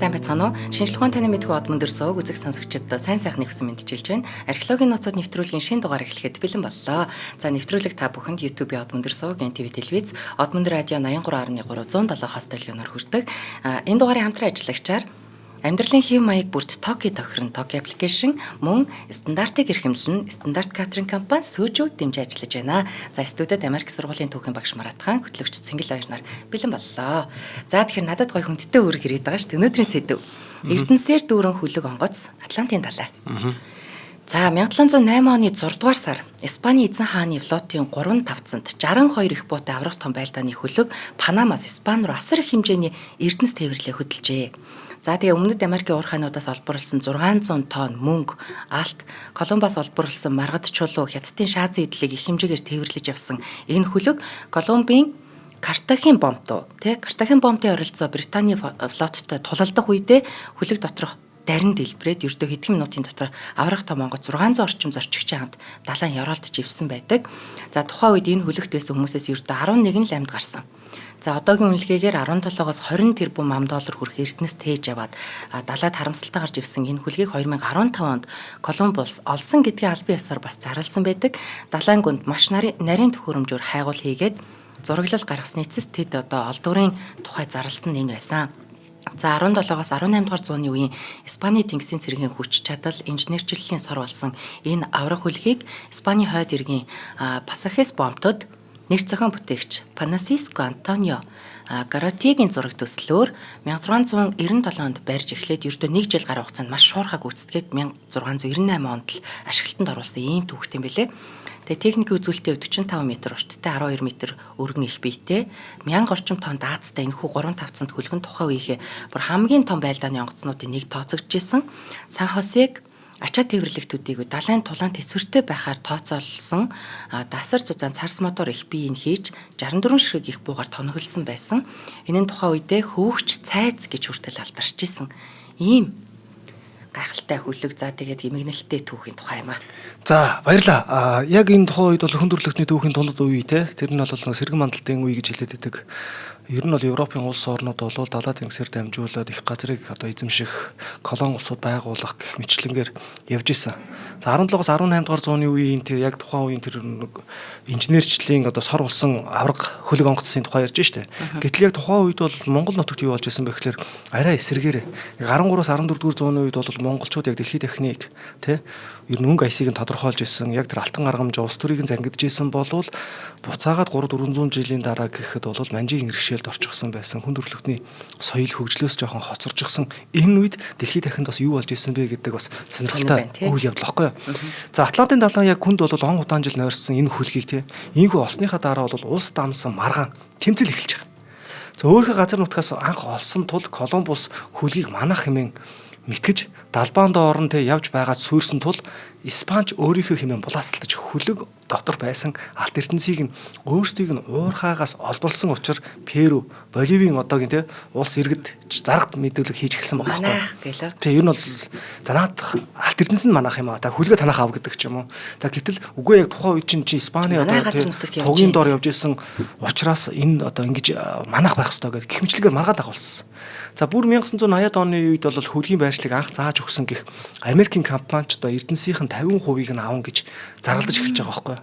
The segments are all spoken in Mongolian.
сайн байцгаана уу? Шинжлэх ухааны таны мэдхүү од мөндөрсөөг үзэх сонсогчдод сайн сайхны хүсэн мэдчилж байна. Археологийн нууцуд нэвтрүүлгийн шинэ дугаар эхлэхэд бэлэн боллоо. За нэвтрүүлэг та бүхэнд YouTube-ийн од мөндөрсөөг, NTV телевиз, од мөндөр радио 83.3 107 хост дэлгүүнээр хүрдэг. Энэ дугаарыг хамтран ажиллагчаар амьдралын хэв маяг бүрт Токи тохирон Токи аппликейшн мөн стандартыг эрхэмлэн стандарт катеринг компани сөөжүүд дэмжиж ажиллаж байна. За студид Америк сургуулийн түүхийн багш Марат хаан, хөтлөгч Цэнгэл баяр нар бэлэн боллоо. За тэгэхээр надад гоё хүндтэй үүрэг ирээд байгаа шүү дээ. Өнөөдрийн сэдв. Эрдэнэсээр дүүрэн хүлэг онгоц Атлантын далай. За 1708 оны 6 дугаар сар Испани эзэн хааны флотын 3-5-цанд 62 их буутай аврах том байлдааны хөлөг Панамаас Испани руу асар их хэмжээний эрдэнэс тээвэрлээ хөдөлжээ. За тэгээ өмнөд Америкийн уур ханиудаас олборлсон 600 тонн мөнгө, алт, Колумбаас олборлсон маргад чулуу, хятадын шаазын эдлийг их хэмжээгээр тээвэрлэж явсан энэ хөлөг Колумбийн Картахен бомтоо, Картахен бомтын оролцоо Британий флоттой тулалдах үедээ хөлөг доторх дарин дэлбрээд ердөө хэдхэн минутын дотор аврах том онгоц 600 орчим зорчигчийн хамт далайн ёроолдож ивсэн байдаг. За тухайн үед энэ хөлөгт байсан хүмүүсээс ердөө 11 ламд гарсан. За одоогийн үнэлгээгээр 17-оос 20 тэрбум $, хүрэх эрдэнэс тээж яваад далайд харамсалтай гарч ивсэн энэ хөлгийг 2015 онд Колумбус олсон гэдгийг албан ёсоор бас зарласан байдаг. Далайн гүнд маш нарийн төхөөрөмжөөр хайгуул хийгээд зураглал гаргасны эцэст тэд одоо олдуурын тухай зарласан нь энэ байсан. За 17-оос 18 дугаар зууны үеийн Испани тэнгисийн цэргийн хүч чадал, инженерчлэлийн сор болсон энэ аврах хөлгийг Испани хойд иргэн Пасахес бомтод нэр зохион бүтээгч Франсиско Антонио Гаротигийн зураг төслөөр 1697 онд барьж эхлээд ердөө 1 жил гаруй хугацаанд маш шуурхаг гүйцэтгээд 1698 онд л ашиглалтанд оруулсан ийм түүхт юм билээ. Тэгээ техникийн үзүүлэлтийн 45 м урттай 12 м өргөн их биетэй 1000 орчим тонн даацтай энэхүү 3-5 цант хөлгөн тухайн үеийнхээ бүр хамгийн том байлдааны онгоцнуудын нэг тооцогдчихсэн. Сан Хосег ачаа тээвэрлэх төдийгүй далайн тулаан тэсвэртэй байхаар тооцоолсон дасар зузаан царс мотор их биеийг хийж 64 ширхэг их буугаар тонхилсон байсан. Энэ нь тухайн үедээ хөөгч цайз гэж хүртэл алдарч исэн. Ийм гайхалтай хөлөг. За тэгээд эмгэнэлттэй түүхийн тухай юм аа. За баярлаа. Яг энэ тухайн үед бол хүндрэлтний түүхийн тундад үе те. Тэр нь бол сэргэн мандалтын үе гэж хэлээд байдаг. Ер нь бол Европын улс орнууд бол далай тэнгисээр дамжуулаад их газрыг одоо эзэмших колон улсууд байгуулах гэх мэтлэнгээр явж исэн. За 17-оос 18 дугаар зууны үеийн тэр яг тухайн үеийн тэр инженерчлэлийн одоо сор улсан авраг хөлөг онгоцын тухай ярьж штэ. Гэтэл яг тухайн үед бол Монгол нутагт юу болж исэн бэ гэхээр арай эсэргээр 13-аас 14 дугаар зууны үед бол монголчууд яг дэлхийн техник те ер нь өнгө аясыг нь тодорхойлж исэн. Яг тэр алтан аргамж улс төрийг нь зангидж исэн болвол буцаагаад 300-400 жилийн дараа гэхэд бол манжийн иргэшээлд орчихсон байсан. Хүндрэлтний соёл хөгжлөөс жоохон хоцорчихсон. Энэ үед дэлхийн дахинд бас юу болж исэн бэ гэдэг бас сонирхолтой үйл явдал واخгүй юу. За Атлантын далайн яг хүнд бол он удаан жил нойрсон энэ хөлгийг те ийхүү осныхаа дараа бол улс дамсан маргаан тэмцэл эхэлж байгаа. За өөрийнхөө газар нутгаас анх олсон тул Колумбус хөлгийг манах хэмээн мэтгэж далбаанд орон те явж байгаад суурсан тул Испанч өөрийнхөө хэмээн булаасалтаж хөлөг дотор байсан алт эрдэнсийг нь өөрсдийг нь уурхаагаас олборлсон учраас Перу, Боливийн одоогийн те улс иргэд заргад мэдүүлэг хийж эхэлсэн байгаа байхгүй. Тэ ер нь бол за наадах алт эрдэнс нь манах юм аа. Та хөлгөө танах аав гэдэг ч юм уу. За гэтэл үгүй яг тухайн үед чинь Испани одоо тугийн дор явж исэн учраас энэ одоо ингэж манах байх ёстой гэдэг гихмчлэгээр маргаад агуулсан. За бүр 1980-ад оны үед бол хөлгийн байршлыг анх зааж өгсөн гэх Америкийн компанич одоо эрдэнсийн 50%-ийг нь аван гэж зарлаж эхэлж байгаа байхгүй.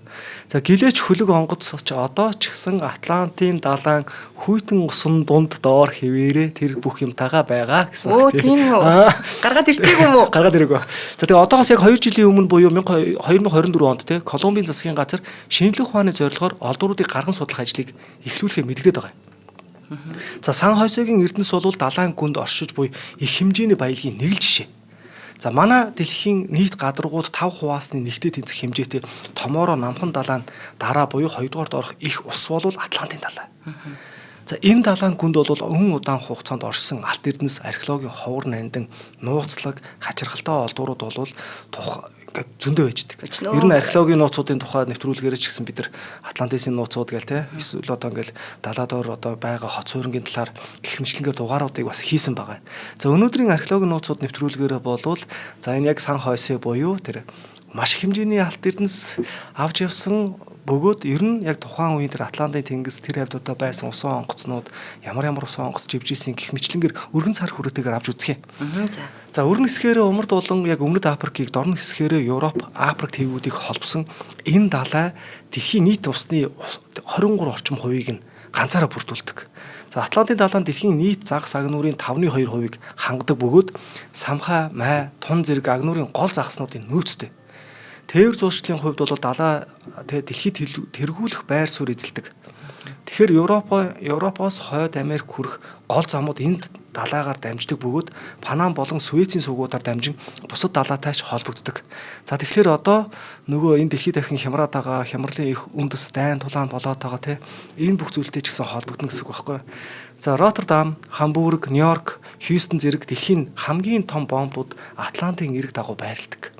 За гэлээч хөлөг онгоц ч одоо ч гэсэн Атлантын далайн хүйтэн усан дунд доор хэвээрээ тэр бүх юмтайгаа байгаа гэсэн. Оо тийм үү. Гаргаад ирчихэв юм уу? Гаргаад ирээгүй. За тэгээ одоогоос яг 2 жилийн өмнө буюу 2024 онд те Колумбийн засгийн газар шинжлэх ухааны зорилгоор олдууруудыг гарган судлах ажлыг эхлүүлэхээ мэдгдээд байгаа. За Сан Хосегийн эрдэнэс бол далайн гүнд оршиж буй их хэмжээний баялагын нэг л жишээ. За манай дэлхийн нийт гадаргууд 5%-ны нэгтэй тэнцэх хэмжээтэй томоороо намхан далайн дараа буюу 2 дугаард орох их ус бол Атлантын далай. За энэ далайн гүнд бол өн удаан хугацаанд орсон алт эрдэнэс археологийн ховор нандин нууцлаг хачирхалтай олдуурууд бол зөндөө байждаг. Ер нь археологийн нууцуудын тухай нэвтрүүлгээрээ ч гэсэн бид нар Атлантисын нууцуд гээл те эсвэл одоо ингээл далаа доор одоо байгаа хоц хуурингийн талаар гихмчлэнгээр дугааруудыг бас хийсэн байгаа. За өнөөдрийн археологийн нууцуд нэвтрүүлгээрээ болвол за энэ яг Сан Хосе буюу тэр маш хэмжээний алт эрдэнэс авч явсан бөгөөд ер нь яг тухайн үеийн тэр Атлантын тэнгис тэр хавьдуудаа байсан усан онгоцнууд ямар усан онгоц живжсэн гэх мэтлэнгээр өргөн цар хүрээтэйгээр авч үзье. За өргөн хэсгээрээ умард болон яг өмнөд Африкийг дорн хэсгээрээ Европ, Африк тивүүдийг холбосон энэ далай дэлхийн нийт усны 23 орчим хувийг нь ганцаараа бүрдүүлдэг. За Атлантын далайн дэлхийн нийт загас агнуурын 5.2% хангадаг бөгөөд самхай, май, тун зэрэг агнуурын гол загснуудын нөөцтэй. Тээвэр зуршлын хувьд бол далай дэлхийд тэргүүлэх байр суурь эзэлдэг. Тэгэхээр Европоос хойд Америк хүрэх гол замууд энд далайгаар дамждаг бөгөөд Панам болон Суэцийн сүгуудаар дамжин бусад далайтай ч холбогддог. За тэгэхээр одоо нөгөө энэ дэлхийд дахин хямраад байгаа хямралын их үндэс дайн тулаан болоод байгаа энэ бүх зүйлтэй ч гэсэн холбогдно гэсэн үг байхгүй. За Роттердам, Хамбург, Нью-Йорк, Хьюстон зэрэг дэлхийн хамгийн том бомбууд Атлантын эрэг дагуу байрладаг.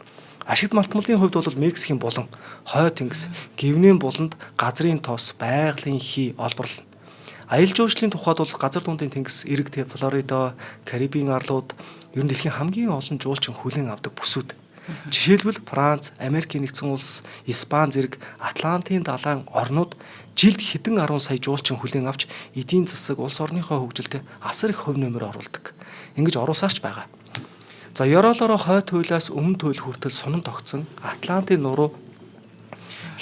Ашигт малтмалын хувьд бол Мексикийн булан, хойд тэнгис, гивнийн буланд газрын тос, байгалийн хий олборлно. Аялал жуулчлалын тухайд бол газар дундын тэнгис эрэг Флорида, Карибын арлууд ер нь дэлхийн хамгийн олон жуулчин хүлээн авдаг бүсүүд. Жишээлбэл Франц, Америкийн нэгдсэн улс, Испани зэрэг Атлантын далайн орнууд жилд хэдэн 10 сая жуулчин хүлээн авч эдийн засаг улс орныхоо хөгжилд асар их хувь нэмэр оруулдаг. Ингэж оруулсаарч байгаа. За ёроолороо хойд туйлаас өмнө туйл хүртэл сунан тогтсон Атлантын нуруу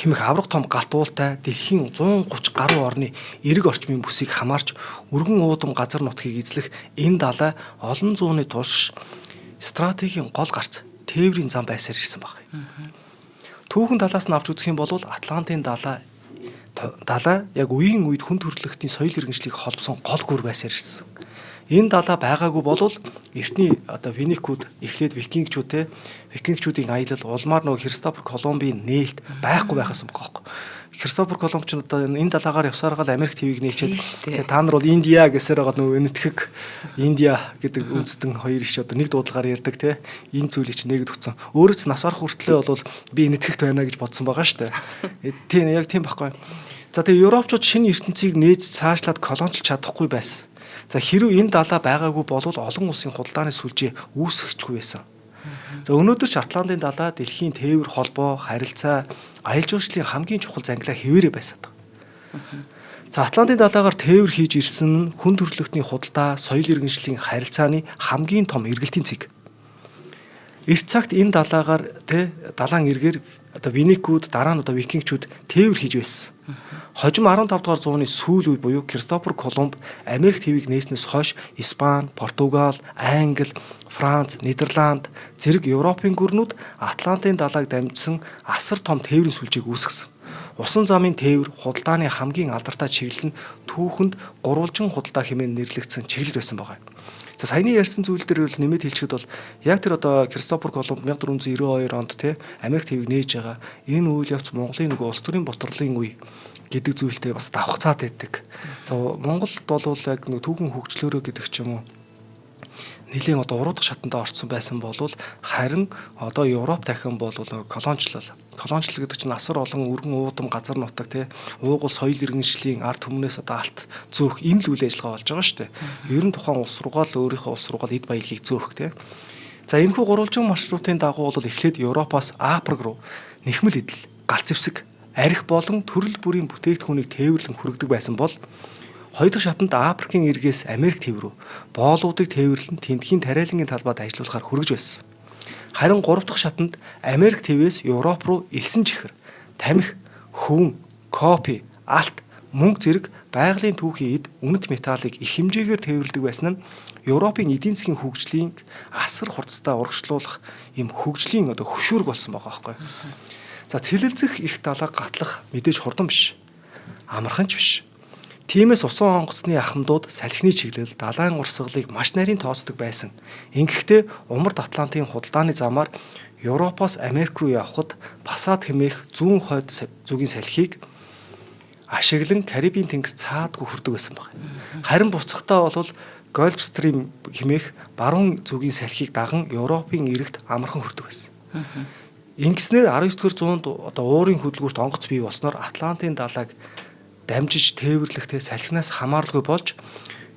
хэмэх авраг том галтуултай дэлхийн 130 гаруй орны эрэг орчмын бүсийг хамаарч өргөн уудам газар нутгийг эзлэх энэ далай олон зууны турш стратегийн гол гарц тээврийн зам байсаар ирсэн баг. Түүхэн талаас нь авч үзэх юм бол Атлантын далай яг үеийн үед хүн төрөлхтний соёл иргэншлийг холбосон гол гүр байсаар ирсэн. Энэ далай байгаагүй бол эртний Веникууд эхлээд викингчүүдийн аялал улмаар нөгөө Христофор Колумбын нээлт байхгүй байхаас байгаа. Христофор Колумб ч энэ далайгаар явсараа Америк твийг нээчээд та нар бол Индиа гэсээр байгаа нөгөө энэтхэг Индиа гэдэг үндэстэн хоёр иш нэг дуудлагаар ярьдаг энэ зүйлийг ч нэгэд өгсөн. Өөрөө ч нас барах хүртлээр бол би энэтхэгт байна гэж бодсон байгаа шүү дээ. Тийм яг тийм байхгүй. За тэгээ Европчууд шинэ ертөнцийг нээж цаашлаад колоничлж чадахгүй байсан. За хэрвээ энэ далай байгаагүй бол олон улсын худалдааны сүлжээ үүсгэхгүй байсан. За өнөөдөр ч Атлантын далай дэлхийн тээвэр холбоо, харилцаа, аялал жуулчлалын хамгийн чухал зангилаа хэвээрээ байсаад байгаа. За Атлантын далайгаар тээвэр хийж ирсэн нь хүн төрөлхтний худалдаа, соёл иргэншлийн харилцааны хамгийн том эргэлтийн цэг. Эрт цагт энэ далайгаар далайн эргээр Веникууд дараа нь викингчүүд тээвэр хийж байсан. Хожим 15 дугаар зууны сүүл үе буюу Христофор Колумб Америк твийг нээснээс хойш Испани, Португал, Англи, Франц, Нидерланд зэрэг Европын гүрнүүд Атлантын далайг дамжсан асар том тээврийн сүлжээг үүсгэсэн. Усан замын тээвэр худалдааны хамгийн алдартай чиглэл нь түүхэнд гурвалжин худалдаа хэмээн нэрлэгдсэн чиглэл байсан байгаа. За саяны ярьсан зүйл дээр бол нэмэт хэлчихэд бол яг тэр Христофор Колумб 1492 онд Америк твийг нээж байгаа энэ үйл явц Монголын нөгөө улс төрийн боловсролын үе гэдэг зүйлтэй бас давхцаад байдаг. За Монголд бол яг түүхэн хөгжлөөрөө гэдэг ч юм уу нэлийн уруудах шатанд орсон байсан болвол харин Европ дахин бол колоничлал гэдэг чинь асар олон өргөн уудам газар нутаг уугуул соёл иргэншлийн ард түмнээс алт зөөх энэ л үйл ажиллагаа болж байгаа шүү дээ. Ер нь тухайн улс руугаа л өөрийнхөө улс руугаа эд баялагийг зөөх За энэхүү гурвалжин маршрутын дагуу бол эхлээд Европоос Африк руу нэхмэл идэл, галт зэвсэг, арх болон төрөл бүрийн бүтээгдэхүүнийг тээвэрлэн хүргэдэг байсан бол хоёр дахь шатанд Африкийн эргээс Америк тэв рүү боолуудыг тээвэрлэн тентхийн тариалангийн талбайд ажиллуулахаар хүргэж байсан. Харин гурав дахь шатанд Америк тэвээс Европ руу элсэн чихэр, тамхи, хөвөн, кофе, алт, мөнгө зэрэг байгалийн түүхийн эд үнэт металлыг их хэмжээгээр тээвэрлдэг байсан нь Европын эдийн засгийн хөгжлийг асар хурцтай урагшлуулах юм хөгжлийн хөшүүрэг болсон байгаа байхгүй. За цэлэлцэх их далай гатлах мэдээж хурдан биш. Амархан ч биш. Тиймээс усан онгоцны ахмадууд салхины чиглэл далайн урсгалыг маш нарийн тооцдог байсан. Ингэхдээ умард Атлантын худалдааны замаар Европоос Америк руу явхад Пасад хэмээх зүүн хойд зүгийн салхийг ашиглан Карибын тэнгис цаадгүй хүрдэг байсан баг. Харин буцахтаа бол Гольфстрим хэмээх баруун зүгийн салхийг даган Европын эрэгт амархан хүрдэг байсан. Ингэснээр 19-р зуунд уурын хөдөлгүүрт онгоц бий болсноор Атлантын далайг дамжиж тээвэрлэхтэй салхинаас хамааралгүй болж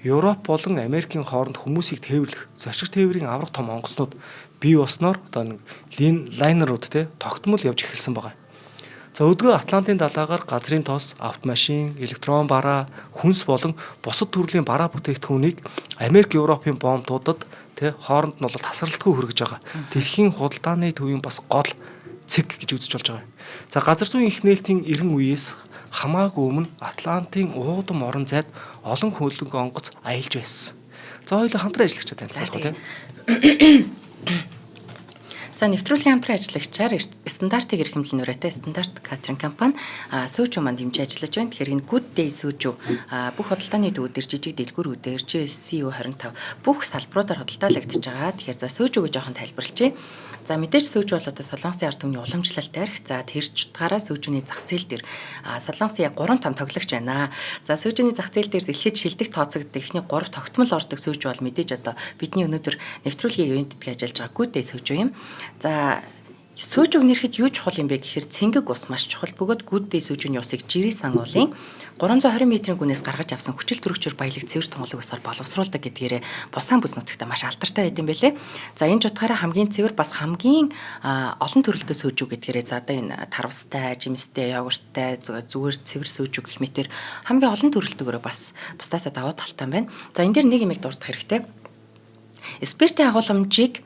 Европ болон Америкийн хооронд хүмүүсийг тээвэрлэх зорчиг тээврийн авраг том онгоцнууд бий болсноор лайнерууд тогтмол явж эхэлсэн байгаа. За өдгөө Атлантын далайгаар газрын тос, автомашин, электрон бараа, хүнс болон бусад төрлийн бараа бүтээгдэхүүнийг Америк, Европын бомбуудад хооронд нь бол тасралтгүй хүргэж байгаа. Дэлхийн худалдааны төвийн бас гол цэг гэж үзэж болж байгаа. За газар зүйн их нээлтийн 90 үеэс хамаагүй өмнө Атлантын уудам орон зайд олон хөлөг онгоц аялж байсан. За хоёулаа хамтран ажиллагч танилцуулах тийм. За нэвтрүүлгийн хамтран ажиллагчаар стандартыг эрхэмлэн нүрээтэй стандарт катеринг компани сүүжүү манд хэмжиж ажиллаж байна. Тэгэхээр энэ Good Day сүүжүү бүх худалдааны төвүүдээр жижиг дэлгүүрүүдээр GSCO 25 бүх салбаруудаар худалдаалагдж байгаа. Тэгэхээр за сүүжүүгээ жоохон тайлбарлажээ. За мэдээж сүүжүү бол одоо Солонгосын ард түмний уламжлалт тарих. За тэрч утгаараа сүүжүүний зах зээл дээр Солонгосын яг 3 том тоглогч байна. За сүүжүүний зах зээл дээр дэлхийд шилдэг тооцогддог ихний 3 тогтмол ордог сүүжүү бол мэдээж одоо бидний өнөөдөр нэвтрүүлгийн ивентэд ажиллаж байгаа Good Day сүүжүү юм. За сүүжүүг нэрхэд юу чухал юм бэ гэхээр цэнгэг ус маш чухал. Бөгөөд Good Day сүүжүүний усыг жирийн сан уулын 320 м-ийн гүнээс гаргаж авсан хүчил төрөгчөөр баялаг цэвэр тунгалаг усаар боловсруулдаг гэдгээрээ булсан бүс нутагта маш алдартай байд юм бэлээ. За энэ ч утгаараа хамгийн цэвэр бас хамгийн олон төрөлтэй сүүжүү гэдгээрээ за одоо энэ тарвастай, жимстэй, йогурттай зүгээр цэвэр сүүжүү гэх мэтэр хамгийн олон төрөлтөөрөө бас бусдаасаа давуу талтай байна. За энэ дээр нэг юм дурдах хэрэгтэй. Спиртийн агуулмжийг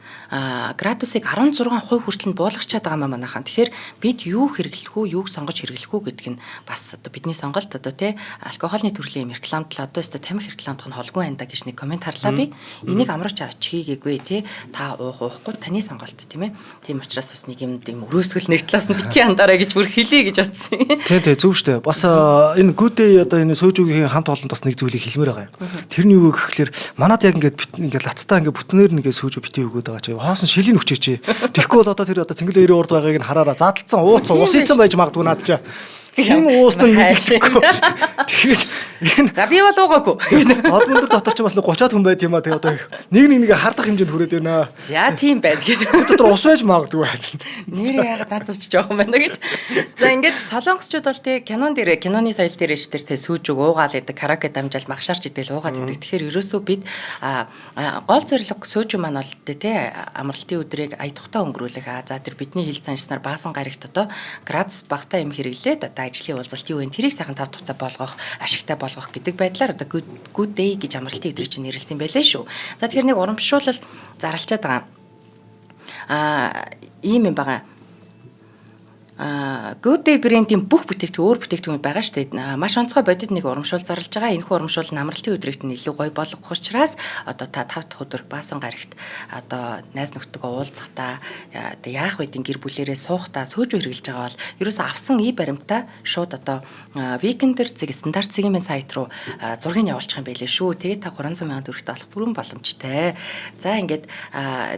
градусыг 16% хүртэл нь буулгах чад байгаа манайхан. Тэгэхээр бид юу хэрэглэх үү, юуг сонгож хэрэглэх үү гэдэг нь бас одоо бидний сонголт одоо тий алкогольны төрлийн рекламд л одоо өстө тамхи рекламдах нь холгүй байна да гэж нэг комент харлаа би. Энийг амруулж авч хийгээгүй тий та уухгүй таны сонголт тийм ээ. Тийм учраас бас нэг юм өрөөсгөл нэг талаас нь битгий андараа гэж бүр хэлье гэж бодсон. Тий зөв штэ. Бас энэ Good Day одоо энэ сүүжүүгийн хамт олонд бас нэг зүйлийг хэлмээр байгаа юм. Тэр нь юу гэхээр манад яг ингээд лацтаа бүтнээр нэгээ сүүж битээ өгөөд байгаа чи хоосон шилийн хүчээч. Тэгэхгүй бол одоо тэр одоо цэнгэл 90 урд байгааг нь хараараа задлцсан ус ийцэн байж магадгүй наад чи. Хин уусна мэдчихгүй. Тэгээд за би бол уугаагүй. Од өндөр дотор ч бас 30-аад хүн байд юм а. Тэгээ одоо нэг хардах хэмжээнд хүрээд байна. За тийм байд гэдэг. Дотор ус байж магадгүй байна. Нэр яагаад надаас ч жоохон байна гэж. За ингээд солонгосчууд бол тий киноны соёл дээр ш тэр тий сүүжүүг уугаал гэдэг караоке дамжаал магшаарч идэл уугаад идэг. Тэгэхээр ерөөсөө бид гол зорилго сүүжүү маань бол тий амралтын өдрийг ая тухтай өнгөрүүлэх. За тэр бидний хил заншснаар баасан гарагт одоо градус багтаа юм хэрэглээд одоо ажлын уулзалт юу вэ? Тэрийг сайхан тав тухтай болгох, ашигтай болгох гэдэг байдлаар одоо Good Day гэж амралтын өдрийг чинь нэрлсэн байлээ шүү. За тэгэхээр нэг урамшуулал зарлчаад байгаа. Ийм юм байгаа. Good Day брендийн бүх өөр бүтээгдэхүүн байгаа шүү дээ. Маш онцгой бодит нэг урамшуул зарлж байгаа. Энэхүү урамшуул намралтын өдрийгт нь илүү гоё болгох учраас одоо та 5 дахь өдөр баасан гарагт одоо найз нөхдөдөө уулзахдаа одоо яах вэ гэр бүлэрээ суухдаа сөөжөө хэрэглэж байгаа бол ерөөсөө авсан баримтаа шууд одоо Weekender зэг стандарт цэгийн сайт руу зургийг явуулчих юм байлээ шүү. Тэгээ та 300 сая төгрөгт авах бүрэн боломжтой. За ингээд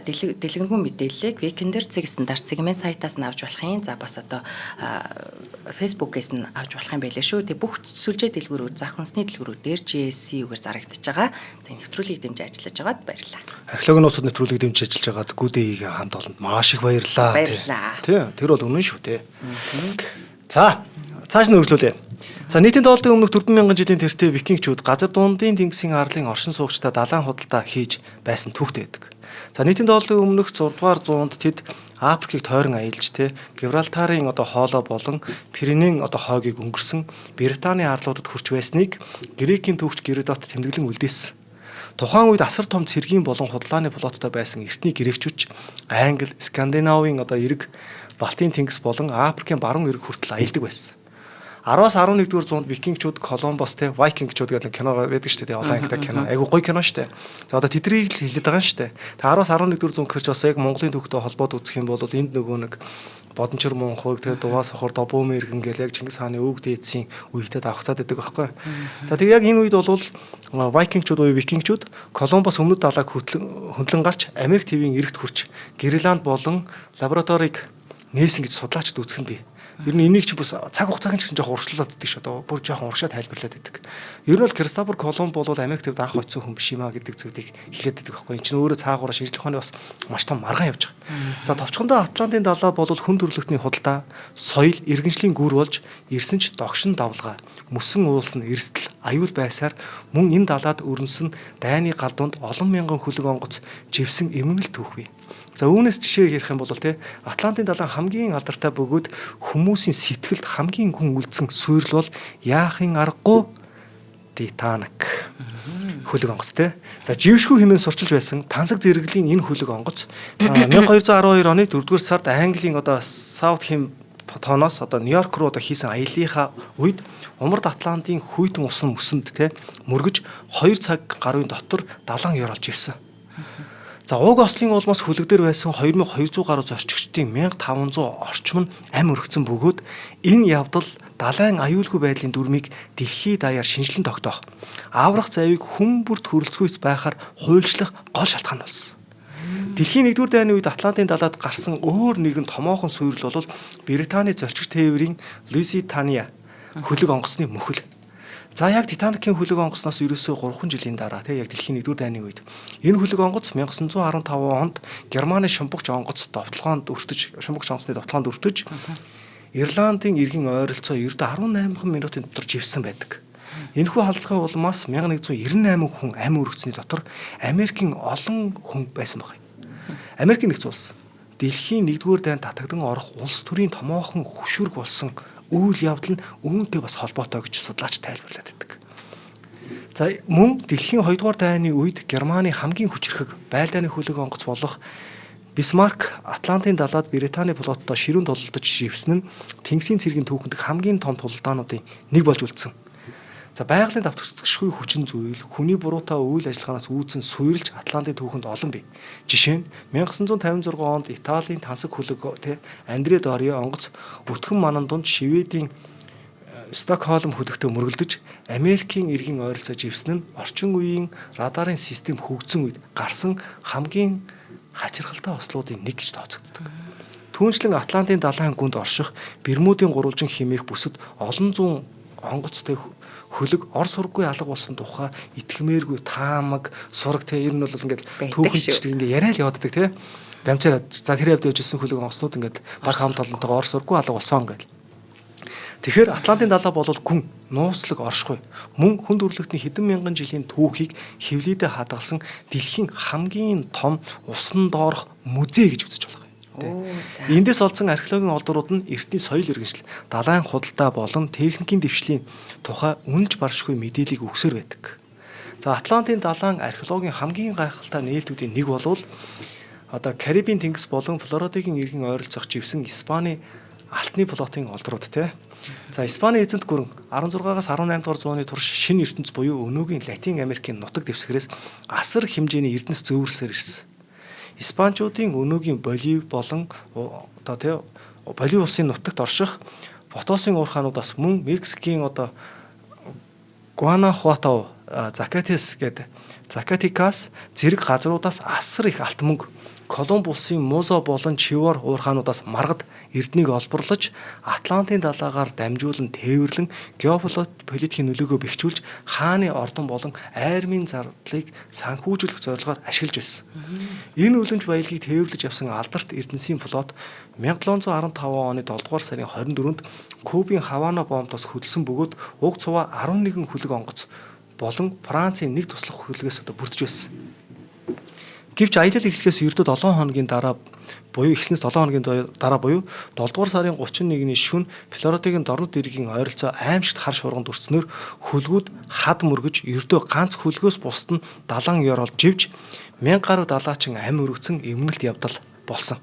дэлгэрэнгүй мэдээллийг Weekender зэг стандарт цэгийн сайтаас нь авч болох юм. За бас Facebook-ээс нь авч болох юм байлээ шүү. Тэг бүх сүлжээ дэлгүүрүүд, зах хүнсний дэлгүүрүүдээр GSC-үгээр зарагдаж байгаа. Тэг нэвтрүүлгийг дэмжиж ажиллаж байгаад баярлалаа. Археологийн нууцад нэвтрүүлгийг дэмжиж ажиллаж байгаад Good Day-ийн хамт олонд маш их баярлалаа. Тий, тэр бол үнэн шүү те. За, цааш нь үргэлжлүүлээ. За нийтийн доолдын өмнөх 40000 жилийн тэртээ викингчүүд газар дундын тэнгисийн арлын оршин суугчдаа далайн худалдаа хийж байсан түүхтэй байдаг. За нийтийн доолдын өмнөх 6 дугаар зуунд тэд Африкийг тойрон аялж Гибралтарын одоо хоолой болон Пиренеийн одоо хойгийг өнгөрсөн Британий арлуудад хүрч байсныг Грекийн түүхч Геродот тэмдэглэн үлдээсэн. Тухайн үед асар том цэргийн болон худалдааны флоттой байсан эртний грекчүүд Англи, Скандинавын одоо эрэг Балтийн тэнгис болон Африкийн баруун эрэг хүртэл аялдаг байсан. 10-аас 11-р зуунд викингчүүд Колумбус Вайкингчүүд гэдэг кино байдаг шүү дээ. Олон ангитай кино. Айгу гоё кино шүү дээ. За одоо тэднийг л хэлээд байгаа юм шүү дээ. Та 10-аас 11-р зуунд гэрч бас яг Монголын түүхтэй холбоод үзэх юм бол энд нөгөө нэг Бодончор Монхойг Дуваа сохор Добуум иргэн гэл яг Чингис хааны өвөг дээдсийн үетэй давхцаад байдаг байхгүй. За тэг яг энэ үед бол Вайкингчүүд буюу викингчүүд Колумбус өмнөд далайг хөндлөн гарч Америк твийн эрэгт хүрч Гренланд болон лабораторийг нээсэн гэж судлаачд үзэх нь бий. Ер нь энийг ч бас цаг хугацаагийн ч гэсэн жоохон урагшлуулад байдаг шүү дээ. Бүр жоохон урагшаа тайлбарлаад байдаг. Ер нь бол Кристофер Колумб бол Америк төвд анх очсон хүн биш юм а гэдэг зүйлийг хэлээд байдаг байхгүй. Энд чинь өөрөө цаагаараа шинжлэх ухааны бас маш том маргаан явж байгаа. За товчхондоо Атлантын далай бол хүн төрөлхтний худалдаа, соёл, иргэншлийн гүр болж ирсэн ч догшин давлгаа, мөсөн уулсан эрсдэл, аюул байсаар мөн энэ далаад өрнөсөн дайны галдуунд олон мянган хөлөг онгоц живсэн эмгэнэл түүх бий. За үүнээс жишээ ярих юм бол те Атлантын далайн хамгийн алдартай бөгөөд хүмүүсийн сэтгэлд хамгийн гүн үлдсэн суурил бол яахын аргагүй Титаник. Хөлөг онгоц те. За жившгүй хэмээн сурчилж байсан тансаг зэрэглэлийн энэ хөлөг онгоц 1212 оны 4-р сард Английн Саутхэм тооноос Нью-Йорк руу хийсэн аяллахаа үед Умард Атлантын хүйтэн усан мөсөнд те мөргөж 2 цаг гаруйн дотор далайн ёр олж ивсэн. За уг ослын улмаас хөлөг дээр байсан 2200 гаруй зорчигчдын 1500 орчим нь амь өргөцсөн бөгөөд энэ явдал далайн аюулгүй байдлын дүрмийг дэлхийд даяар шинжилэн тогтоох аврах завийг хүн бүрт хүрэлцгүйц байхаар хуульчлах гол шалтгаан болсон. Дэлхийн 1-р дайны үед Атлантын далайд гарсан өөр нэгэн томоохон суурил бол Британий зорчигч тээврийн Луизитания хөлөг онгоцны мөхөл. За яг Титаникийн хөлөг онгоцноос ерөөсөө 3 жилийн дараа яг дэлхийн 1-р дайны үед энэ хөлөг онгоц 1915 онд Германы шумбагч онгоцны довтлогоонд өртөж Ирландын иргэн ойролцоо ердөө 18 минутын дотор живсэн байдаг. Энэхүү халдлагын улмаас 1198 хүн амь өргөцсөний дотор Америкийн олон хүн байсан баг. Америкийн нэгдсэн улс дэлхийн 1-р дайнд татагдан орох улс төрийн томоохон хөшүүрэг болсон үйл явдал нь үүнтэй бас холбоотой гэж судлаач тайлбарлаад байдаг. За мөн дэлхийн 2-р дайны үед Германы хамгийн хүчирхэг байлдааны хөлөг онгоц болох Бисмарк Атлантын далайд Британий флоттой ширүүн тулалдаж живсэн нь Тэнгисийн цэргийн түүхэнд хамгийн том тулалдаануудын нэг болж үлдсэн. За байгалийн давтагдшгүй хүчин зүйл хүний буруутай үйл ажиллагаанаас үүдсэн суурилж Атлантын түүхэнд олон бий. Жишээ нь 1956 онд Италийн тансаг хөлөг Андре Дорио онгоц өтгөн манан дунд Шведийн Стокхолм хөлөгтөө мөргөлдөж Америкийн иргэн ойролцоо живсэн нь орчин үеийн радарын систем хөгжсөн үед гарсан хамгийн хачирхалтай ослуудын нэг гэж тооцогддог. Түүнчлэн Атлантын далайн гүнд орших Бермудын гурвалжин хэмээх бүсэд олон зуун онгоцтой хөлөг ор сурггүй алга болсон тухай итгэмээргүй таамаг сураг ер нь бол ингээд түүхэлж ингээд яриа л явааддаг те. Дамжаараа за тэр явд явжсэн хөлөг онгоцнууд ингээд баг хамт олонтойгоо ор сурггүй алга болсон гэл. Тэгэхээр Атлантын далай бол гүн нууцлаг оршихуй мөн хүн төрлөختний хэдэн мянган жилийн түүхийг хевлийдэ хадгалсан дэлхийн хамгийн том усан доорх музей гэж үзэж байна. Эндээс олдсон археологийн олдурууд нь эртний соёл иргэншил, далайн худалдаа болон техникийн дэвшлийн тухай үнэлж баршгүй мэдээллийг өгсөөр байдаг. За Атлантын далайн археологийн хамгийн гайхалтай нээлтүүдийн нэг бол Карибын тэнгис болон Флоридын иргэн ойролцоох живсэн Испани алтны флотын олдрууд те. За Испани эзэнт гүрэн 16-аас 18 дугаар зууны турш шинэ ертөнц буюу өнөөгийн Латин Америкийн нутаг дэвсгэрээс асар хэмжээний эрдэнэс зөөвөрсөөр ирсэн. Испанчуудын өнөөгийн Болив болон Болив улсын нутагт орших Потосын уурхаануудаас мөн Мексикийн Гуанахуато, Закатес гэдэг Закатикас зэрэг газруудаас асар их алт мөнгө Колумб улсын Музо болон Чивор уурхаануудаас маргад эрднийг олборлож Атлантын далайгаар дамжуулан тээвэрлэн геополитикийн нөлөөгөө бэхжүүлж хааны ордон болон айрмын зардлыг санхүүжүүлэх зорилгоор ашиглаж байсан. Энэ үлэмж баялагийг тээвэрлэж явсан алдарт эрдэнсийн флот 1715 оны 7 дугаар сарын 24-нд Кубын Хавана бомбоос хөдөлсөн бөгөөд уг цуваа 11 хөлөг онгоц болон Францын нэг туслах хөлгөөс бүрдэж байсан. Гэвч аялал эхлэхээс ердөө 7 хоногийн дараа буюу 7 дугаар сарын 31-ний шөнө Флоридын дорнод иргэний ойролцоо аимшигт хар шурганд өртснөөр хөлгүүд хад мөргөж ердөө ганц хөлгөөс бусд нь далайн ёр олж живж 1000 гаруй далаачин амь өргөцсөн эмгэнэлт явдал болсон.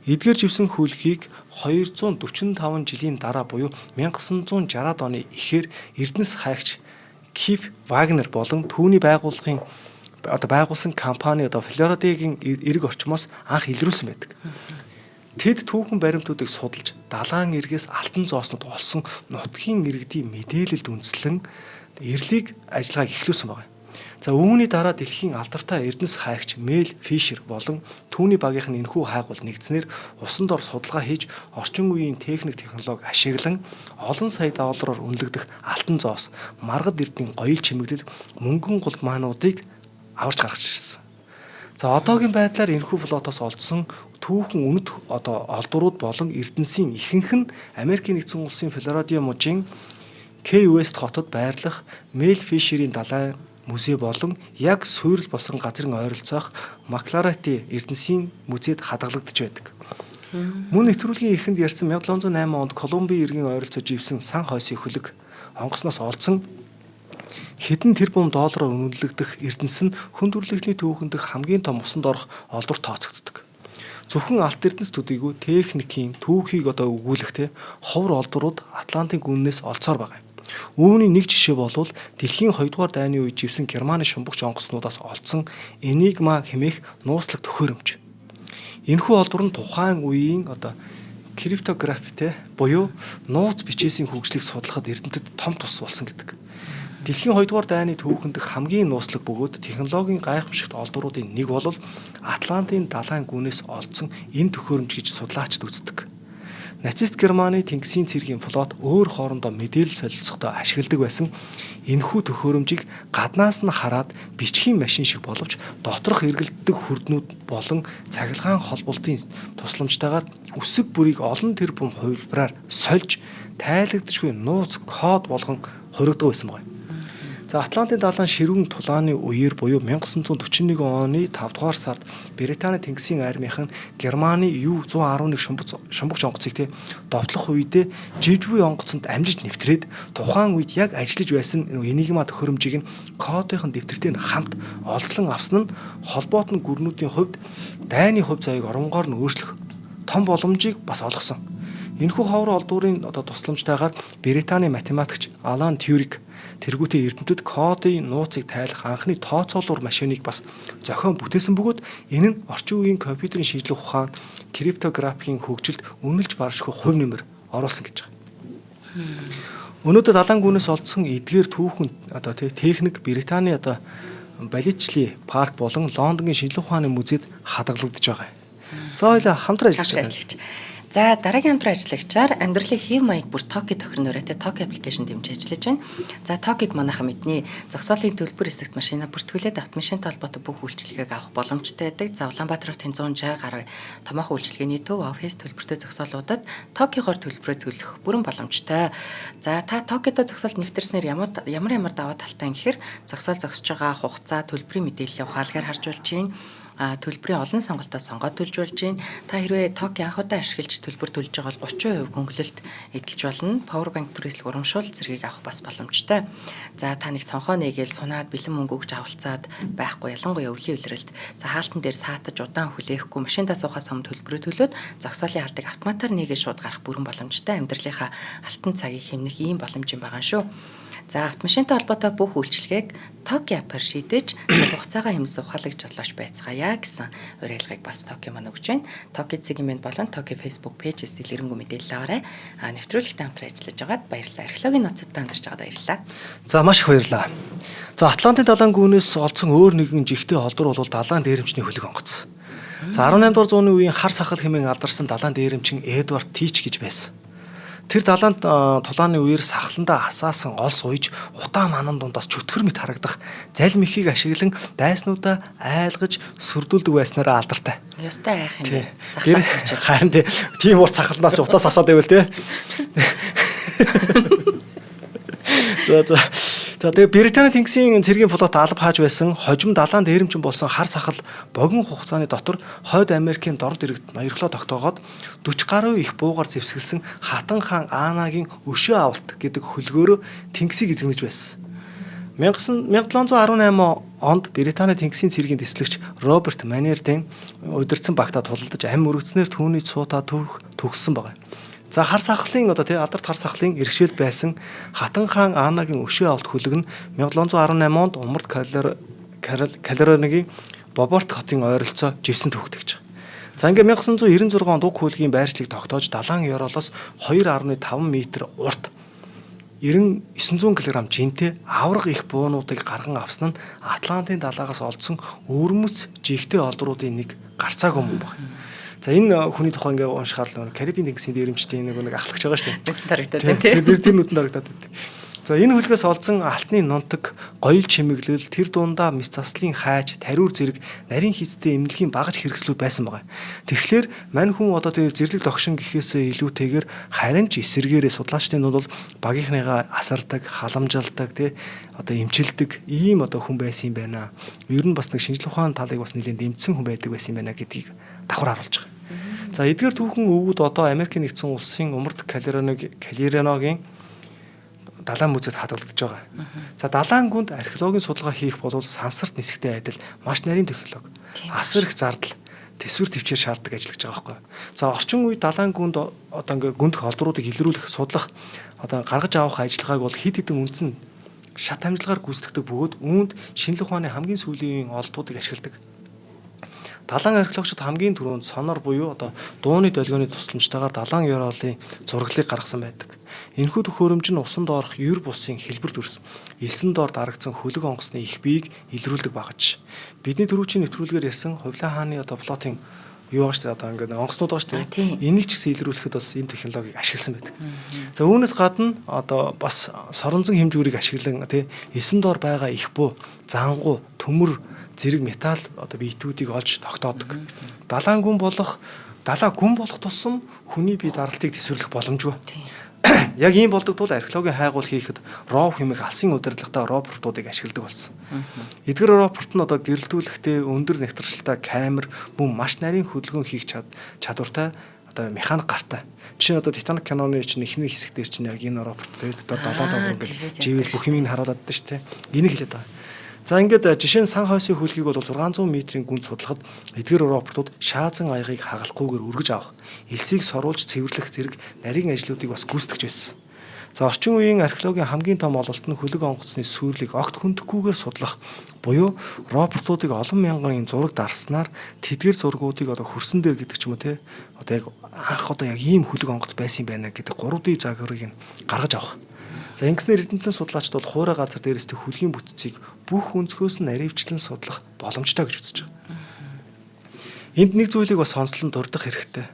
Эдгээр живсэн хөлгийг 245 жилийн дараа буюу 1960-ад оны эхээр Эрдэнэс хайгч Кип Вагнер болон түүний байгуулсан компани Флоридын эрг орчмоос анх илрүүлсэн байдаг. Тэд түүхэн баримтуудыг судалж далайн эргээс алтан зооснууд олсон нутгийн иргэдийн мэдээлэлд үндэслэн эрлийг ажиллагааг эхлүүлсэн байна. За үүний дараа дэлхийн алдартай эрдэнэс хайгч Мел Фишер болон түүний багийнх нь энэхүү хайгуул нэгдснээр усан дор судалгаа хийж орчин үеийн техник технологи ашиглан олон сая доллараар үнэлэгдэх алтан зоос, маргад эрдний гоёл чимэглэл, мөнгөн гулгмаануудыг аварч гаргаж ирсэн. За одоогийн байдлаар энэхүү флотоос олдсон түүхэн үнэт олдурууд болон эрдэнсийн ихэнх нь Америкийн нэгдсэн улсын Флорида мужийн Кей Уэст хотод байрлах Мел Фишерийн далайн музей болон яг суурил босон газрын ойролцоох Макларати Эрдэнсийн музейд хадгалагдж байдаг. Мөн нэвтрүүлгийн эхэнд ярьсан 1708 онд Колумбийн иргэн ойролцож ивсэн сан хойсийн хөлөг онгоцноос олдсон хэдэн тэрбум доллараар үнэлэгдэх Эрдэнэс нь хүндрэлтний түүхэнд хамгийн том усанд орох олдвор тооцогддог. Зөвхөн алт эрдэнэс төдийгүй техникийн түүхийг өгүүлэхтэй ховор олдврууд Атлантын гүннээс олцоор байгаа юм. Үүний нэг жишээ болвол дэлхийн 2 дугаар дайны үед живсэн Германы шумбагч онгоцнуудаас олдсон Энигма хэмээх нууцлаг төхөөрөмж. Энэхүү олдвор нь тухайн үеийн криптографтэй буюу нууц бичээсийн хөгжлийг судлахад Эрдэнэтэд том тус болсон гэдэг. Дэлхийн 2 дугаар дайны түүхэнд хамгийн нууцлаг бөгөөд технологийн гайхамшигт олдвруудын нэг бол Атлантын далайн гүнээс олдсон энэ төхөөрөмж гэж судлаачид үздэг. Нацист Германы тэнгисийн цэргийн флот өөр хоорондоо мэдээлэл солилцохдоо ашигладаг байсан энэхүү төхөөрөмжийг гаднаас нь хараад бичгийн машин шиг боловч доторх эргэлддэг хүрднүүд болон цахилгаан холболтын тусламжтайгаар үсэг бүрийг олон тэрбум хувилбараар сольж тайлагдчихгүй нууц код болгон хоригддог байсан байна. За Атлантын далайн ширүүн тулааны үеэр буюу 1941 оны 5 дугаар сард Британий тэнгисийн армийнхан Германы Ю-111 шумбагч онгоцыг довтлох үедээ живжгүй онгоцонд амжиж нэвтрээд тухайн үед яг ажиллаж байсан Энигма төхөөрөмжийг нь кодын дэвтэртэй хамт олдлон авсан нь холбоотон гүрнүүдийн хувьд дайны хувь заяаг оронгоор нь өөрчлөх том боломжийг бас олгосон. Энэхүү ховор олдврын тусламжтайгаар Британий математикч Алан Тьюринг тэргүүтээ Эрдэнэтэд кодын нууцыг тайлах анхны тооцоолуур машиныг бас зохион бүтээсэн бөгөөд энэ нь орчин үеийн компьютерийн шинжлэх ухаан, криптографийн хөгжилд үнэлж баршгүй хувь нэмэр оруулсан гэж байгаа. Өнөөдөр далайн гүнээс олдсон эдгээр түүхэн техник Британий Баличли парк болон Лондонгийн шинжлэх ухааны музейд хадгалагдж байгаа. За хоёлаа хамтран ажиллаж байгаа. За дараагийн хамтран ажиллагчаар амьдралын хэв маяг бүр Токи тохирнороо Токи аппликейшн дэмжиж ажиллаж байна. За Токиг манайхан мэднэ. Зогсоолын төлбөр хэсэгт машина бүртгүүлээд автомашинтай холбоотой бүх үйлчилгээг авах боломжтой байдаг. За Улаанбаатар хотын 160 гаруй томоохон үйлчилгээний төв офис төлбөртэй зогсоолуудад Токигоор төлбөрөө төлөх бүрэн боломжтой. За та Токидо зогсоолт нэвтэрснээр ямар даваа талтай гэхээр зогсоол зогсож байгаа хугацаа төлбөрийн мэдээллийг ухаалгаар харж болж байна. Төлбөрийн олон сонголтоо сонгоод төлж болж байна. Та хэрвээ Токи анхудаа ашиглаж төлбөр төлж байгаа бол 30% хөнгөлөлт эдэлж болно. Power bank түрээслэг урамшуул зэргийг авах бас боломжтой. За та нэг цонхоо нээгээл сунаад бэлэн мөнгө өгч авалцаад байхгүй ялангуяа өвлийн улиралд за хаалтан дээр саатаж удаан хүлээхгүй машиндаа суухаас өмнө төлбөрөө төлөөд зогсоолын алдыг автоматар нээгээд шууд гарах бүрэн боломжтой. Амьдралынхаа алтан цагийг хэмнэх ийм боломж юм байгаа шүү. За автомашинтай холбоотой бүх үйлчилгээг Токи апаар шийдэж хугацаагаа хэмжиж ухаалагч жолооч байцгаая гэсэн уриалгыг бас Токи маань өгч байна. Токи сегмент болон Токи Facebook пэйжээс дэлгэрэнгүй мэдээлэл аваарай. Нэвтрүүлэгт хамтран ажиллаж байгаад баярлалаа. Археологийн ноцтой хамтарч байгаад баярлалаа. За маш их баярлалаа. За Атлантын далайн гүнээс олдсон өөр нэгэн жигтэй холдвор бол далайн дээрэмчний хөлөг онгоц. За 18 дугаар зууны үеийн хар сахал хэмээн алдарсан далайн дээрэмчин Эдвард Тич гэж байсан. Тэр далаанд тулааны үеэр сахландаа асаасан олс уйж утаа манан дундаас чөтгөр мэт харагдах залим ихийг ашиглан дайснуудаа айлгаж сүрдүүлдэг байснараа алдартай. Ёстой айх юм. Сахлаас гэж. Харин тийм уус сахалнаас ч утаас асаад байвал тий. За тэгээ Британий тэнгисийн цэргийн флот алба хааж байсан хожим далайн дээрэмчин болсон хар сахал богино хугацааны дотор Хойд Америкийн дорд иргэд ноёрхлоо тогтоогоод 40 гаруй их буугаар зэвсгэлсэн Хатан хаан Аанагийн өшөө авалт гэдэг хөлгөөрөө тэнгисийг эзэмнэж байсан. 1718 онд Британий тэнгисийн цэргийн дэслэгч Роберт Манерден удирдсан багтаа тулалдаж амь өргөцнөр түүний цуутаа төгссөн байна. За хар сахлын алдарт хар сахлын иргэшэл байсан Хатан хаан Аанагийн өшөө авалт хөлөг нь 1718 онд Умард Калероныгийн Боборт хотын ойролцоо живсэн төвхтэй гэж. За ингээ 1996 онд уг хөлгийн байршлыг тогтоож далайн ёроолоос 2.5 м урт 900 кг жинтэй авраг их буунуудыг гарган авсан нь Атлантын далаагаас олдсон өвөрмөц жигтэй олдруудын нэг гарцаагүй юм байна. За энэ хүний тухай ингээ уншихаар л Карибын тэнгисийн дээрэмчдийн нэг ахлагч байгаа шүү дээ. Нүдэнд харагдаад тийм. Тэр нүдэнд харагдаад. За энэ хөлгөөс олзон алтны нунтаг, гоёл чимэглэл, тэр дундаа мэс заслын хайж, тариур зэрэг нарийн хийцтэй эмнэлгийн багаж хэрэгслүүд байсан байгаа. Тэгэхээр мань хүн одоо тэр зэрлэг догшин гэхээсээ илүүтэйгээр харин ч эсэргээрээ судлаачдын дунд бол багийнхныгаа асардаг, халамжилдаг, тий одоо эмчилдэг ийм одоо хүн байсан юм байна. Ер нь бас нэг шинжлэх ухааны талыг бас нэлээд дэмжсэн хүн байдаг байсан юм байна гэдгийг давхар харуулж байгаа. За эдгээр түүхэн өвгүүд одоо Америкийн нэгдсэн улсын Умард Калериногийн далайн музейд хадгалагдж байгаа. За далайн гүнд археологийн судалгаа хийх бол сансарт нисгтэй адил маш нарийн технологи, асар их зардал, төсвөр төвчээр шаарддаг ажиллаж байгаа байхгүй. За орчин үед далайн гүнд одоо ингээ гүндх олдруудыг илрүүлэх, судлах, одоо гаргаж авах ажиллагааг бол хэд хэдэн үндсэн шат амжилгаар гүйцэтгэдэг бөгөөд үүнд шинжлэх ухааны хамгийн сүүлийн олдуудыг ашигладаг. Далайн археологчид хамгийн түрүүнд сонор буюу одоо дууны долгионы тусламжтайгаар далайн ёроолын зураглалыг гаргасан байдаг. Энэхүү төхөөрөмж нь усан доорх ер бусын хэлбэр дүрс, элсэн доор дарагдсан хөлөг онгоцны их биеийг илрүүлдэг багаж. Бидний түрүүчийн нэвтрүүлгээр ярьсан Хувлаа хааны одоо плотын юу байгаа шүү дээ одоо ингээд онгоцнууд байгаа шүү дээ. Энийг ч гэсэн илрүүлэхэд бас энэ технологиг ашигласан байдаг. За үүнээс гадна одоо бас соронзон хэмжүүрийг ашиглан тий элсэн доор байгаа их буу, зангуу, төмөр зэрэг металл одоо биетүүдийг олж тогтоодог. Далайн гүн болох тусам хүний бие даралтыг төсвөрлөх боломжгүй. Яг ийм болдог тул археологийн хайгуул хийхэд ров хэмээх алсын удирдлагатай роботуудыг ашигладаг болсон. Эдгээр робот нь одоо гэрэлтүүлэхдээ өндөр нэвтрэлтэй камер мөн маш нарийн хөдөлгөөн хийх чадвартай одоо механик гартай. Жишээ нь одоо Титаник киноны чинь эхний хэсэг дээр чинь яг энэ робот тэгээд одоо 7 давуу ингээд живэл бүх юмыг харуулад даа шүү дээ. Энийг хэлээд байгаа. За ингээд жишээ нь сан хойсын хөлгийг бол 600 метрийн гүнд судлахад эдгээр роботууд шаазан аягыг хагалахгүйгээр үргэж авах, элсийг соруулж цэвэрлэх зэрэг нарийн ажлуудыг бас гүйцэтгэж байсан. За орчин үеийн археологийн хамгийн том ололт нь хөлөг онгоцны сүрлийг огт хөндөхгүйгээр судлах буюу роботуудыг олон мянган зураг дарснаар тэдгээр зургуудыг одоо хөрсөн дээр гэдэг ч юм уу те одоо яг анх одоо яг ийм хөлөг онгоц байсан юм байна гэдэг 3D загварыг нь гаргаж авах. За ингэснээр эрдэмтэн судлаачид бол хуурай газар дээрээс дэх хөлгийн бүтцийг бүх өнцгөөс нь наривчлан судлах боломжтой гэж үзэж байгаа. Энд нэг зүйлийг бас сонслон дурдах хэрэгтэй.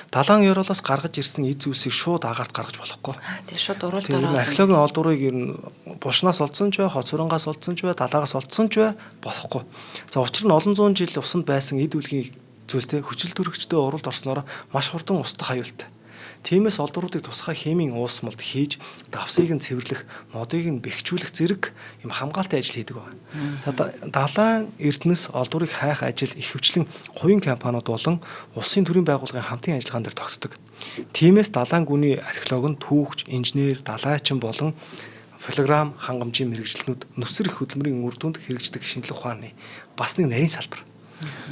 Далайн ёроолоос гаргаж ирсэн эд зүйлсийг шууд агаарт гаргаж болохгүй. Тийм шууд уруулд ороо. Археологийн олдурыг ер нь булшнаас олдсон ч бай, хоцоронгоос олдсон ч бай, далаагаас олдсон ч бай болохгүй. За учир нь олон зуун жил усанд байсан эд үлгийн зүйлтэй хүчил төрөгчдөө уралд орсноор маш хурдан устдах аюултай. Тиймээс олдуруудыг тусгай химийн уусмалд хийж давсыг нь цэвэрлэх, модыг нь бэхжүүлэх зэрэг юм хамгаалалтын ажил хийдэг байна. Далайн эрдэнэс олдурыг хайх ажил ихэвчлэн хувийн компаниуд болон улсын төрийн байгууллагын хамтын ажиллагаан дээр тогтдог. Тиймээс далайн гүний археолог нь түүхч, инженер, далайчин болон филограм хангамжийн мэрэгчлэнүүд нүсэр их хөдөлмөрийн үр дүнд хэрэгждэг шинжлэх ухааны бас нэг нарийн салбар.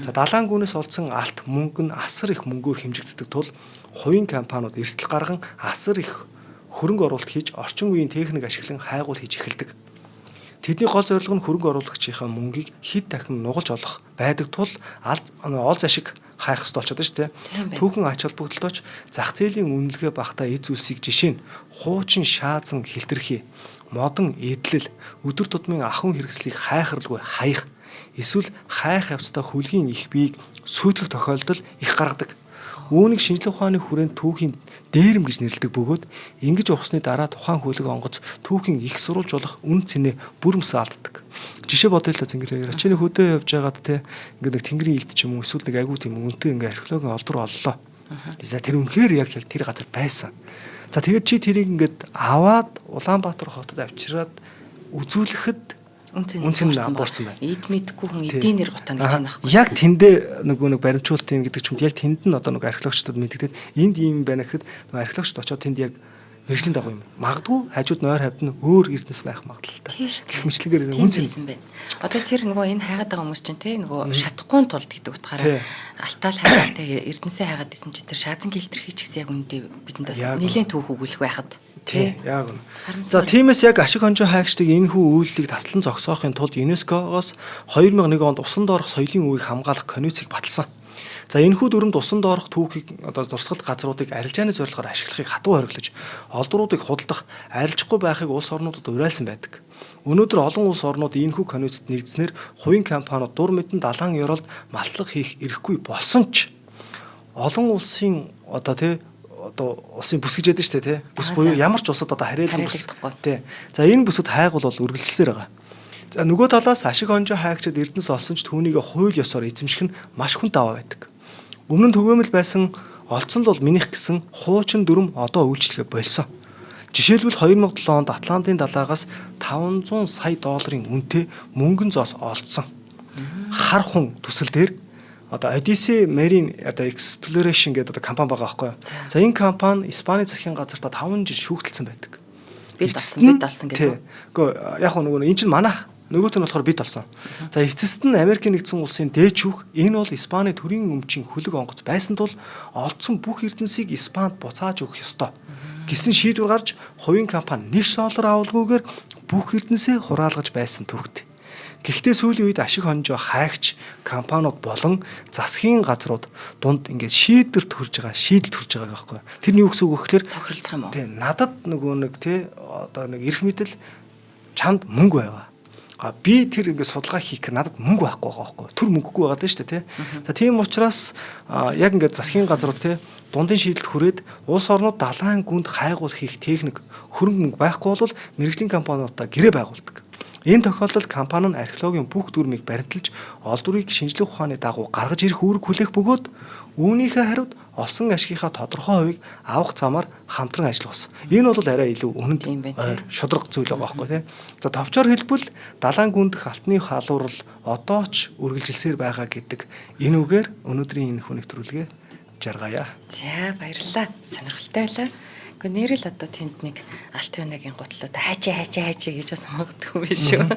За далайн гүнээс олдсон алт мөнгө нь асар их мөнгөөр хэмжигддэг тул хувийн компаниуд эрсдэл гарган асар их хөрөнгө оруулалт хийж орчин үеийн техник ашиглан хайгуул хийж эхэлдэг. Тэдний гол зорилго нь хөрөнгө оруулагчийнхаа мөнгийг хэд дахин нугалж олох байдаг тул ол зашиг хайх ёстой болчиход шүү дээ. Түүхэн ач холбогдолтойч зах зээлийн үнэлгээ багтаа эд зүйлсийг жишээ нь хуучин шаазан хилтэрхий, модон эдлэл, өдөр тутмын ахуйн хэрэгслийг хайхралгүй хаях, эсвэл хайх явцдаа хөлгийн их биеийг сүйтгэх тохиолдол их гаргадаг. Үүнийг шинжлэх ухааны хүрээнд түүхийн дээрэм гэж нэрлэдэг бөгөөд ингэж ухсны дараа тухайн хөлөг онгоц түүхийн их сурулж болох үн цэнэ бүрмс алддаг. Жишээ бодъё л да зингээр чиний хөдөө явж байгаад те ингээд нэг тэнгэрийн илт ч юм уу эсвэл нэг агуу тийм үнэтэй ингээд археологийн олдор оллоо. За тэр үнэхээр яг тэр газар байсан. За тэгээд чи тэрийг ингээд аваад Улаанбаатар хотод авчираад үзүүлэхэд үнцэн буурсан байна. Эд мэдгүй хүн эдийн нэр готонд гэж байна аахгүй. Яг тэндээ нэг баримтжуулалт юм гэдэг ч юм яг тэнд нь одоо нэг археологчдод мэддэгдээд энд ийм байна гэхэд археологчд очоод тэнд яг мэрэгжлийн дагуу юм. Магадгүй хажууд нойр хавьд нь өөр эрдэнэс байх магадлалтай. Гэх мэтлэгээр үнцэн байна. Одоо тэр нөгөө энэ хайгаад байгаа хүмүүс чинь те нөгөө шатахгүй тулд гэдэг утгаараа алтаал хайгаалтай эрдэнэсээ хайгаад исэн чинь тэр шаазан гэлтэр хийч гэсэн яг үндэ бидэнд бас нэлээд түүх өгүүлэх байхад. Тийм яг үнэ. За тиймээс яг ашиг хонжоо хайгчдыг энэ хүү үйлдэлийг таслан зогсоохын тулд ЮНЕСКО-гоос 2001 онд усан доорх соёлын үеийг хамгаалах конвенцийг баталсан. За энэхүү дүрмд усан доорх түүхийг одоо дурсгалт газруудыг арилжааны зорилгоор ашиглахыг хатуу хориглож, олдруудыг худалдах, арилжахгүй байхыг улс орнуудад уриалсан байдаг. Өнөөдөр олон улс орнууд энэхүү конвенцэд нэгдснээр хувийн компаниуд дур мэдэн далайн ёроолд малтлаг хийх эрхгүй болсон ч олон улсын одоо одоо улсын бүс гэж ядсан шүү дээ тий. Бүс буюу ямар ч улсад одоо харьяалал бүс тий. За энэ бүсэд хайгуул бол үргэлжилсээр байгаа. За нөгөө талаас ашиг хонжоо хайгчид Эрдэнэс олсон ч түүнийг хууль ёсоор эзэмших нь маш хүн даваа байдаг. Өмнө нь түгээмэл байсан олцсон л бол минийх гэсэн хуучин дүрм одоо үйлчлэгээ болсон. Жишээлбэл 2007 онд Атлантын далайгаас 500 сая долларын үнэтэй мөнгөн зоос олдсон. Хар хүн төсөл дээр одоо Odyssey Marine одоо Exploration гэдэг одоо компани байгаа байхгүй юу. За энэ компани Испани засгийн газартаа 5 жил шүүхтэлсэн байдаг. Бид олсон гэдэг. Гэхдээ яг нөгөө энэ чинь манайх нөгөөт нь болохоор бид олсон. За эцэст нь Америкийн нэгдсэн улсын дээд шүүх энэ бол Испани төрийн өмчийн хөлөг онгоц байсан тул олдсон бүх эрдэнсийг Испанд буцааж өгөх ёстой гэсэн шийдвэр гарч хувийн компани $1 авалгүйгээр бүх эрдэнсээ хураалгаж байсан төгт. Гэхдээ сүүлийн үед ашиг хонжоо хайгч компаниуд болон засгийн газрууд дунд ингээд шийдэл төрж байгаа байхгүй. Тэр нь юу гэсэн үг вэ гэхээр тохиролцох юм уу? Тий, надад нөгөө нэг тий одоо нэг эрх мэдэл чамд мөнгө байгаа. Би тэр ингээд судалгаа хийх надад мөнгө байхгүй байгаа байхгүй. Түр мөнгөгүй байгаа даа шүү дээ тий. За тийм учраас яг ингээд засгийн газрууд тий дундын шийдэлд хүрээд улс орнууд далайн гүнд хайгуул хийх техник хөрөнгө байхгүй бол мэргэжлийн компаниудаа гэрээ байгуулдаг. Энэ тохиолдолд компани нь археологийн бүх дүрмийг баримталж олдврыг шинжлэх ухааны дагуу гаргаж ирэх үүрэг хүлээх бөгөөд үүнийхээ хариуд олсон ашигынхаа тодорхой хувийг авах замаар хамтран ажиллах. Энэ бол арай илүү үнэнд шудраг зүйл байгаа байхгүй тийм. За товчоор хэлбэл далайн гүндх алтны халуурал одоо ч үргэлжилсээр байгаа гэдэг энэ үгээр өнөөдрийн энэ хүн нэвтрүүлгээ жаргая. За баярлалаа. Сонирхолтой байлаа. Гэхдээ нэрэл одоо тэнд нэг алт байнагийн готлоо хайчаа гэж бас магадгүй биш шүү.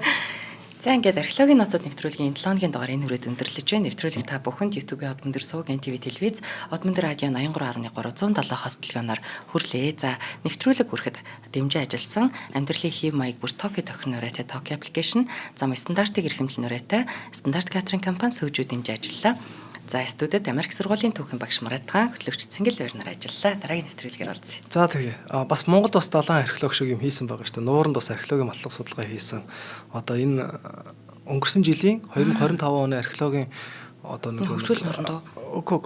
За ингээд археологийн ноцод нэвтрүүлгийн 7 хоногийн дугаар энэ хүрээд өндөрлөж байна. Нэвтрүүлэг та бүхэнд YouTube-ийн Одмон дээр сууг NTV телевиз, Одмон дээр радио 83.3 107 хостелгионоор хүрлээ. За нэвтрүүлэг хүрэхэд дэмжиж ажилласан амьдралын хэв маяг бүр Tokyo тохирын нурайтай Tokyo application, зам стандартыг эрхэмлэн нурайтай стандарт катеринг компани сүүжүүд дэмжиж ажиллалаа. За студид Америк сургуулийн түүхийн багш Марат хаан хөтлөгч Цэнгэл Баярнаар ажиллалаа. Дараагийн нэвтрүүлгээр олзъя. За тэгээ. Бас Монголд бас 7 археолог шиг юм хийсэн байгаа шүү дээ. Нууранд бас археологийн матлах судалгаа хийсэн. Одоо энэ өнгөрсөн жилийн 2025 оны археологийн одоо нэг хөвсгөл нуранд үгүй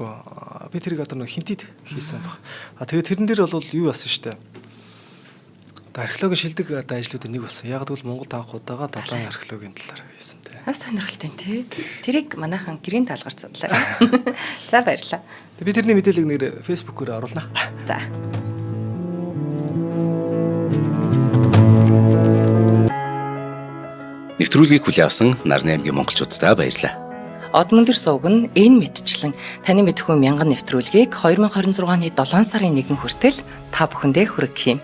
би тэрийг одоо нэг хинтид хийсэн баг. Тэгээ тэрэн дээр бол юу басан шүү дээ. Одоо археологийн шилдэг одоо ажлуудын нэг басан. Яг гэвэл Монголд анх удаага 7 археологийн талаар хийсэн. Хас сонирхолтой тий. Тэрийг манайхан гэрийн даалгавар судлаа. За баярлалаа. Би тэрний мэдээллийг нэр Facebook-оор оруулнаа. За. Нэвтрүүлгийг хүлээн авсан Нарны аймгийн монголчуудаа баярлалаа. Одмон дээр сууг нь энэ мэдчлэн таны мэдхүйн мянган нэвтрүүлгийг 2026 оны 7 сарын 1 хүртэл та бүхэндээ хүргэх юм.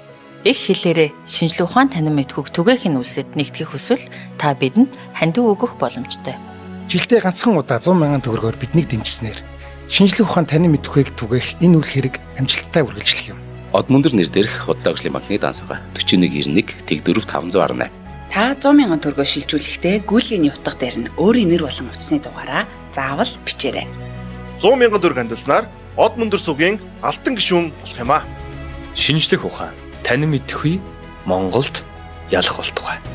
Их хэлээрээ шинжлэх ухаан танин мэдхүйг түгээхийн үлсэд нэгтгэх хүсвэл та бидэнд хандив өгөх боломжтой. Жилдээ ганцхан удаа 100,000 төгрөгөөр биднийг дэмжснээр шинжлэх ухаан танин мэдхүйг түгээх энэ үйл хэрэг амжилттай үргэлжлэх юм. Одмон дээр нэр дээрх Худал агшлын банкны данс байгаа 4191 тэг 4518. Та 100,000 төгрөгөөр шилжүүлэхдээ гүйлгээний утга дээр нь өөрийн нэр болон утасны дугаараа заавал бичээрэй. 100,000 төгрөг хандалснаар Одмон дээр суугийн алтан гишүүн болох юм а. Шинжлэх ухаан танин мэдхгүй Монголд ялах болтугай.